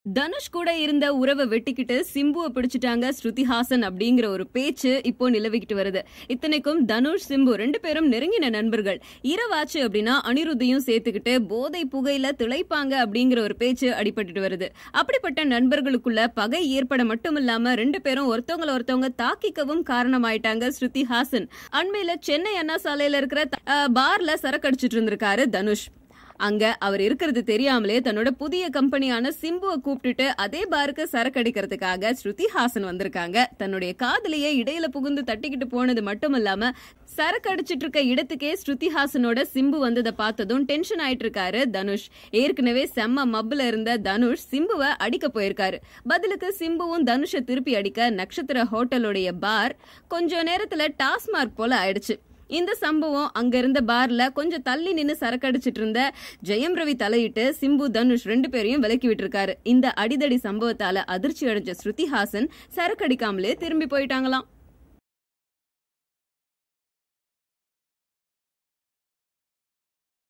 தனுஷ் கூட இருந்த உறவை வெட்டிக்கிட்டு சிம்புவை பிடிச்சிட்டாங்க ஸ்ருதிஹாசன் அப்படிங்கிற ஒரு பேச்சு இப்போ நிலவிக்கிட்டு வருது. இத்தனைக்கும் தனுஷ் சிம்பு ரெண்டு பேரும் நெருங்கின நண்பர்கள். இரவாச்சு அப்படின்னா அனிருத்தையும் சேர்த்துக்கிட்டு போதை புகையில திளைப்பாங்க அப்படிங்கிற ஒரு பேச்சு அடிபட்டுட்டு வருது. அப்படிப்பட்ட நண்பர்களுக்குள்ள பகை ஏற்பட மட்டும் இல்லாம ரெண்டு பேரும் ஒருத்தவங்க தாக்கிக்கவும் காரணமாயிட்டாங்க ஸ்ருதிஹாசன். அண்மையில சென்னை அண்ணா சாலையில இருக்கிற பார்ல சரக்கு அடிச்சிட்டு இருந்திருக்காரு தனுஷ். அங்க அவர் இருக்கிறது தெரியாமலே தன்னோட புதிய கம்பெனியான சிம்புவை கூப்பிட்டுட்டு அதே பாருக்கு சரக்கு அடிக்கிறதுக்காக ஸ்ருதிஹாசன் வந்திருக்காங்க. தன்னுடைய காதலியை இடையில புகுந்து தட்டிக்கிட்டு போனது மட்டும் இல்லாம சரக்கு அடிச்சிட்டு இருக்க இடத்துக்கே ஸ்ருதிஹாசனோட சிம்பு வந்ததை பார்த்ததும் டென்ஷன் ஆயிட்டு இருக்காரு தனுஷ். ஏற்கனவே செம்ம மப்புல இருந்த தனுஷ் சிம்புவை அடிக்க போயிருக்காரு. பதிலுக்கு சிம்புவும் தனுஷை திருப்பி அடிக்க நட்சத்திர ஹோட்டலுடைய பார் கொஞ்ச நேரத்துல டாஸ்மார்க் போல ஆயிடுச்சு. இந்த சம்பவம் அங்க இருந்த பார்ல கொஞ்சம் தள்ளி நின்னு சரக்கு அடிச்சிட்டு இருந்த ஜெயம் ரவி தலையிட்டு சிம்பு தனுஷ் ரெண்டு பேரையும் விலக்கி விட்டுருக்காரு. இந்த அடிதடி சம்பவத்தால அதிர்ச்சி அடைஞ்ச ஸ்ருதிஹாசன் சரக்கு அடிக்காமலே திரும்பி போயிட்டாங்களாம்.